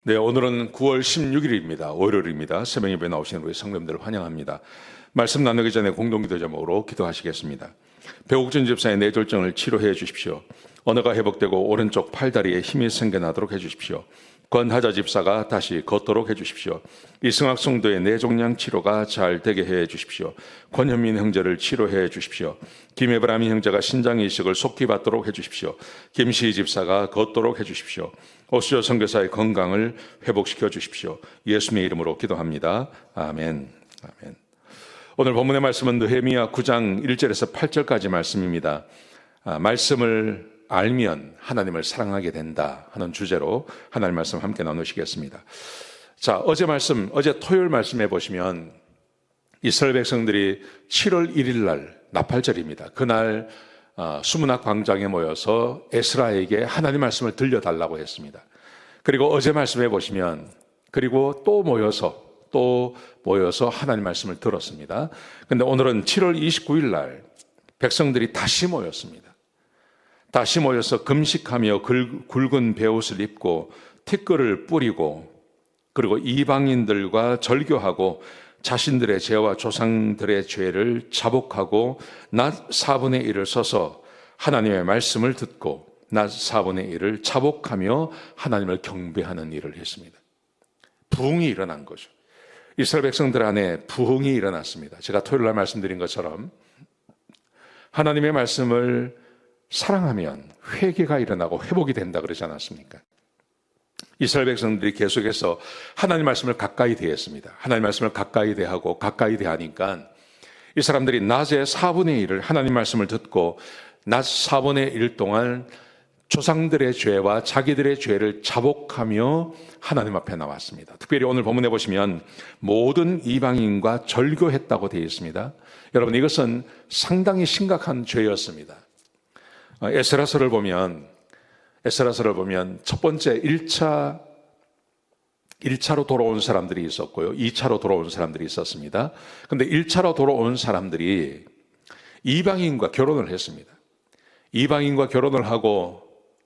네, 오늘은 9월 16일입니다. 월요일입니다. 새벽 예배 나오시는 우리 성도님들을 환영합니다. 말씀 나누기 전에 공동기도 제목으로 기도하시겠습니다. 배옥준 집사의 뇌졸중을 치료해 주십시오. 언어가 회복되고 오른쪽 팔다리에 힘이 생겨나도록 해주십시오. 권하자 집사가 다시 걷도록 해주십시오. 이승학 성도의 뇌종양 치료가 잘 되게 해 주십시오. 권현민 형제를 치료해 주십시오. 김에브라임 형제가 신장 이식을 속히 받도록 해주십시오. 김시희 집사가 걷도록 해주십시오. 오수조 선교사의 건강을 회복시켜 주십시오. 예수님의 이름으로 기도합니다. 아멘. 아멘. 오늘 본문의 말씀은 느헤미야 9장 1절에서 8절까지 말씀입니다. 말씀을 알면 하나님을 사랑하게 된다 하는 주제로 하나님 말씀 함께 나누시겠습니다. 자, 어제 토요일 말씀해 보시면 이스라엘 백성들이 7월 1일 날 나팔절입니다. 그날 수문학 광장에 모여서 에스라에게 하나님 말씀을 들려달라고 했습니다. 그리고 어제 말씀해 보시면 그리고 또 모여서 하나님 말씀을 들었습니다. 근데 오늘은 7월 29일 날 백성들이 다시 모였습니다. 다시 모여서 금식하며 굵은 베옷을 입고 티끌을 뿌리고 그리고 이방인들과 절교하고 자신들의 죄와 조상들의 죄를 자복하고 낮 4분의 1을 서서 하나님의 말씀을 듣고 낮 4분의 1을 자복하며 하나님을 경배하는 일을 했습니다. 부흥이 일어난 거죠. 이스라엘 백성들 안에 부흥이 일어났습니다. 제가 토요일 날 말씀드린 것처럼 하나님의 말씀을 사랑하면 회개가 일어나고 회복이 된다 그러지 않았습니까? 이스라엘 백성들이 계속해서 하나님 말씀을 가까이 대했습니다. 하나님 말씀을 가까이 대하고 가까이 대하니까 이 사람들이 낮에 4분의 1을 하나님 말씀을 듣고 낮 4분의 1 동안 조상들의 죄와 자기들의 죄를 자복하며 하나님 앞에 나왔습니다. 특별히 오늘 본문에 보시면 모든 이방인과 절교했다고 되어 있습니다. 여러분, 이것은 상당히 심각한 죄였습니다. 에스라서를 보면 첫 번째 1차로 돌아온 사람들이 있었고요. 2차로 돌아온 사람들이 있었습니다. 그런데 1차로 돌아온 사람들이 이방인과 결혼을 했습니다. 이방인과 결혼을 하고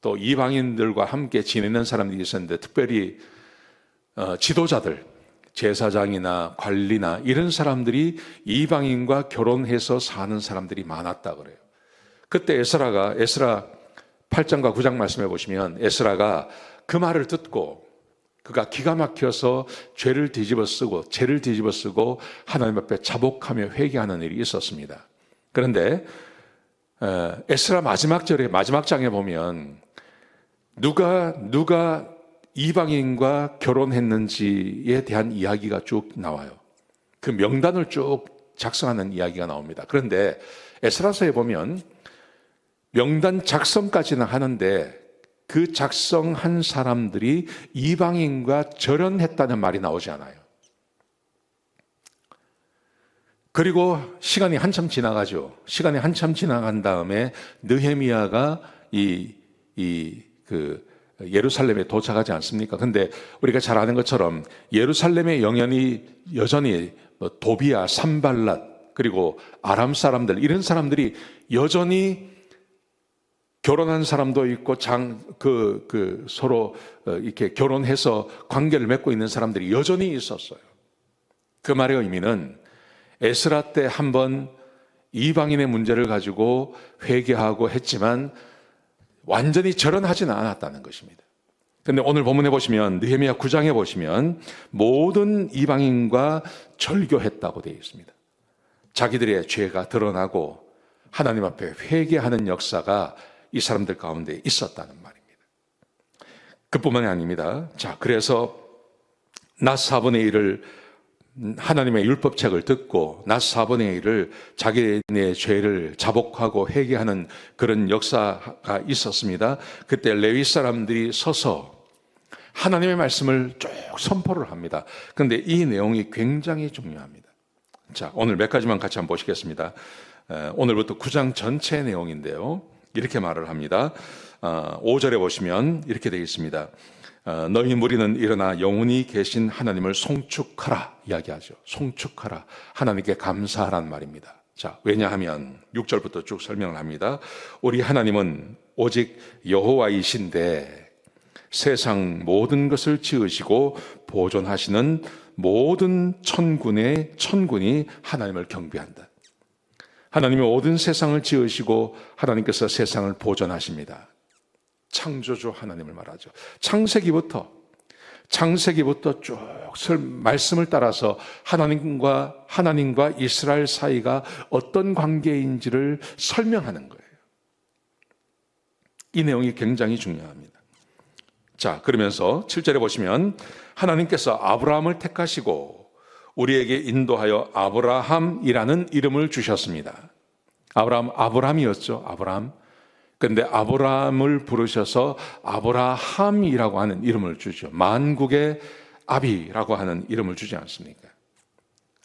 또 이방인들과 함께 지내는 사람들이 있었는데 특별히 지도자들, 제사장이나 관리나 이런 사람들이 이방인과 결혼해서 사는 사람들이 많았다 그래요. 그때 에스라 8장과 9장 말씀해 보시면 에스라가 그 말을 듣고 그가 기가 막혀서 죄를 뒤집어 쓰고 하나님 앞에 자복하며 회개하는 일이 있었습니다. 그런데 에스라 마지막 장에 보면 누가 이방인과 결혼했는지에 대한 이야기가 쭉 나와요. 그 명단을 쭉 작성하는 이야기가 나옵니다. 그런데 에스라서에 보면 명단 작성까지는 하는데 그 작성한 사람들이 이방인과 결혼했다는 말이 나오지 않아요. 그리고 시간이 한참 지나가죠. 시간이 한참 지나간 다음에 느헤미야가 예루살렘에 도착하지 않습니까? 근데 우리가 잘 아는 것처럼 예루살렘의 영연이 여전히 도비야, 산발랏 그리고 아람 사람들 이런 사람들이 여전히 결혼한 사람도 있고 서로 이렇게 결혼해서 관계를 맺고 있는 사람들이 여전히 있었어요. 그 말의 의미는 에스라 때 한번 이방인의 문제를 가지고 회개하고 했지만 완전히 절연하지는 않았다는 것입니다. 그런데 오늘 본문에 보시면 느헤미야 9장에 보시면 모든 이방인과 절교했다고 되어 있습니다. 자기들의 죄가 드러나고 하나님 앞에 회개하는 역사가 이 사람들 가운데 있었다는 말입니다. 그뿐만이 아닙니다. 자, 그래서 낮 4분의 1을 하나님의 율법책을 듣고 낮 4분의 1을 자기네 죄를 자복하고 회개하는 그런 역사가 있었습니다. 그때 레위 사람들이 서서 하나님의 말씀을 쭉 선포를 합니다. 그런데 이 내용이 굉장히 중요합니다. 자, 오늘 몇 가지만 같이 한번 보시겠습니다. 오늘부터 9장 전체 내용인데요. 이렇게 말을 합니다. 5절에 보시면 이렇게 되어 있습니다. 너희 무리는 일어나 영원히 계신 하나님을 송축하라 이야기하죠. 송축하라. 하나님께 감사하라는 말입니다. 자, 왜냐하면 6절부터 쭉 설명을 합니다. 우리 하나님은 오직 여호와이신데 세상 모든 것을 지으시고 보존하시는 모든 천군이 하나님을 경배한다. 하나님이 모든 세상을 지으시고 하나님께서 세상을 보존하십니다. 창조주 하나님을 말하죠. 창세기부터 쭉 말씀을 따라서 하나님과 이스라엘 사이가 어떤 관계인지를 설명하는 거예요. 이 내용이 굉장히 중요합니다. 자, 그러면서 7절에 보시면 하나님께서 아브라함을 택하시고 우리에게 인도하여 아브라함이라는 이름을 주셨습니다. 아브라함이었죠. 아브라함. 그런데 아브라함을 부르셔서 아브라함이라고 하는 이름을 주죠. 만국의 아비라고 하는 이름을 주지 않습니까?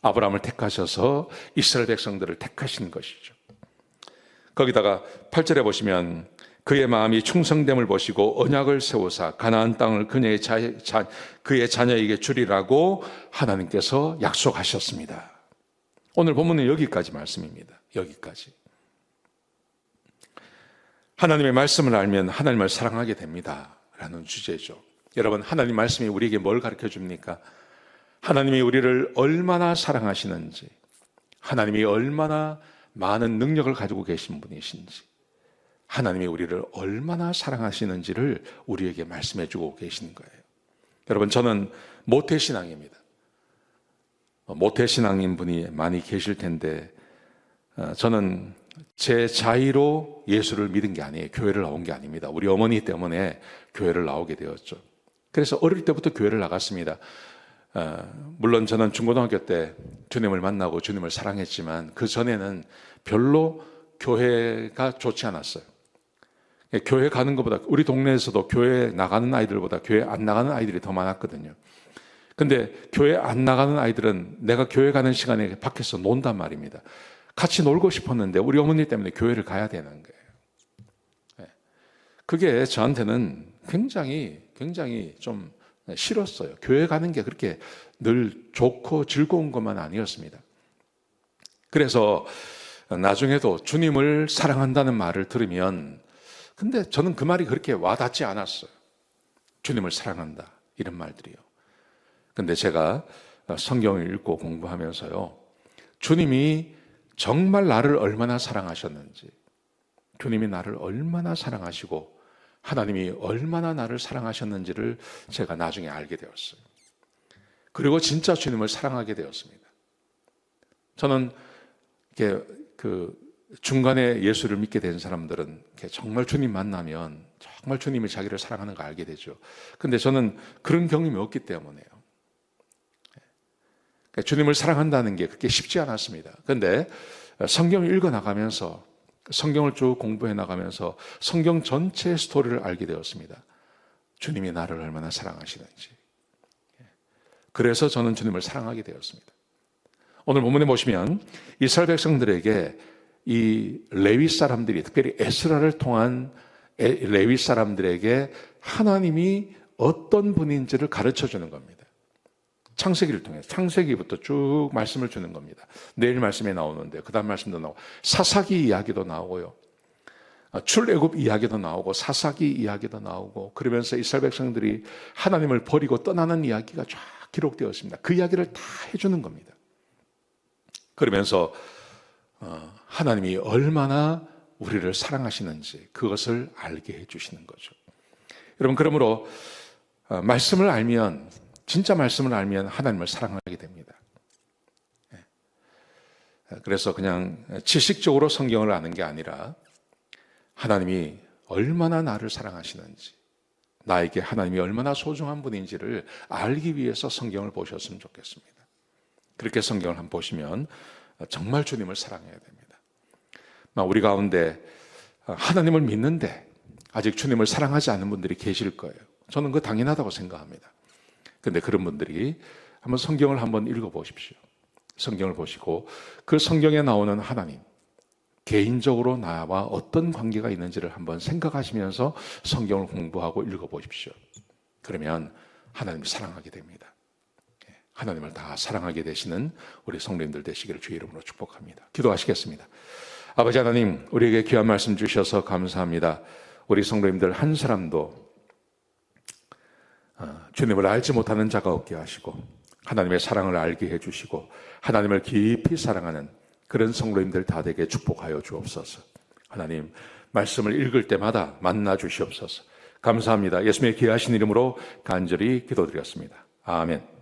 아브라함을 택하셔서 이스라엘 백성들을 택하신 것이죠. 거기다가 8절에 보시면 그의 마음이 충성됨을 보시고 언약을 세우사 가나안 땅을 그의 자녀에게 주리라고 하나님께서 약속하셨습니다. 오늘 본문은 여기까지 말씀입니다. 여기까지. 하나님의 말씀을 알면 하나님을 사랑하게 됩니다 라는 주제죠. 여러분, 하나님 말씀이 우리에게 뭘 가르쳐 줍니까? 하나님이 우리를 얼마나 사랑하시는지, 하나님이 얼마나 많은 능력을 가지고 계신 분이신지, 하나님이 우리를 얼마나 사랑하시는지를 우리에게 말씀해 주고 계시는 거예요. 여러분, 저는 모태신앙입니다. 모태신앙인 분이 많이 계실 텐데 저는 제 자의로 예수를 믿은 게 아니에요. 교회를 나온 게 아닙니다. 우리 어머니 때문에 교회를 나오게 되었죠. 그래서 어릴 때부터 교회를 나갔습니다. 물론 저는 중고등학교 때 주님을 만나고 주님을 사랑했지만 그 전에는 별로 교회가 좋지 않았어요. 교회 가는 것보다, 우리 동네에서도 교회 나가는 아이들보다 교회 안 나가는 아이들이 더 많았거든요. 근데 교회 안 나가는 아이들은 내가 교회 가는 시간에 밖에서 논단 말입니다. 같이 놀고 싶었는데 우리 어머니 때문에 교회를 가야 되는 거예요. 그게 저한테는 굉장히 좀 싫었어요. 교회 가는 게 그렇게 늘 좋고 즐거운 것만 아니었습니다. 그래서 나중에도 주님을 사랑한다는 말을 들으면, 근데 저는 그 말이 그렇게 와닿지 않았어요. 주님을 사랑한다, 이런 말들이요. 근데 제가 성경을 읽고 공부하면서요, 주님이 정말 나를 얼마나 사랑하셨는지, 주님이 나를 얼마나 사랑하시고 하나님이 얼마나 나를 사랑하셨는지를 제가 나중에 알게 되었어요. 그리고 진짜 주님을 사랑하게 되었습니다. 저는 이렇게 중간에 예수를 믿게 된 사람들은 정말 주님 만나면 정말 주님이 자기를 사랑하는 걸 알게 되죠. 근데 저는 그런 경험이 없기 때문에요. 주님을 사랑한다는 게 그렇게 쉽지 않았습니다. 그런데 성경을 읽어나가면서, 성경을 쭉 공부해 나가면서 성경 전체의 스토리를 알게 되었습니다. 주님이 나를 얼마나 사랑하시는지. 그래서 저는 주님을 사랑하게 되었습니다. 오늘 본문에 보시면 이스라엘 백성들에게 이 레위 사람들이, 특별히 에스라를 통한 레위 사람들에게 하나님이 어떤 분인지를 가르쳐 주는 겁니다. 창세기를 통해, 창세기부터 쭉 말씀을 주는 겁니다. 내일 말씀에 나오는데 그 다음 말씀도 나오고, 사사기 이야기도 나오고요, 출애굽 이야기도 나오고, 사사기 이야기도 나오고, 그러면서 이스라엘 백성들이 하나님을 버리고 떠나는 이야기가 쫙 기록되었습니다. 그 이야기를 다 해주는 겁니다. 그러면서 하나님이 얼마나 우리를 사랑하시는지 그것을 알게 해주시는 거죠. 여러분, 그러므로 말씀을 알면, 진짜 말씀을 알면 하나님을 사랑하게 됩니다. 그래서 그냥 지식적으로 성경을 아는 게 아니라 하나님이 얼마나 나를 사랑하시는지, 나에게 하나님이 얼마나 소중한 분인지를 알기 위해서 성경을 보셨으면 좋겠습니다. 그렇게 성경을 한번 보시면 정말 주님을 사랑해야 됩니다. 우리 가운데 하나님을 믿는데 아직 주님을 사랑하지 않는 분들이 계실 거예요. 저는 그거 당연하다고 생각합니다. 그런데 그런 분들이 한번 성경을 한번 읽어보십시오. 성경을 보시고 그 성경에 나오는 하나님, 개인적으로 나와 어떤 관계가 있는지를 한번 생각하시면서 성경을 공부하고 읽어보십시오. 그러면 하나님을 사랑하게 됩니다. 하나님을 다 사랑하게 되시는 우리 성도님들 되시기를 주의 이름으로 축복합니다. 기도하시겠습니다. 아버지 하나님, 우리에게 귀한 말씀 주셔서 감사합니다. 우리 성도님들 한 사람도 주님을 알지 못하는 자가 없게 하시고 하나님의 사랑을 알게 해주시고 하나님을 깊이 사랑하는 그런 성도님들 다 되게 축복하여 주옵소서. 하나님, 말씀을 읽을 때마다 만나 주시옵소서. 감사합니다. 예수님의 귀하신 이름으로 간절히 기도드렸습니다. 아멘.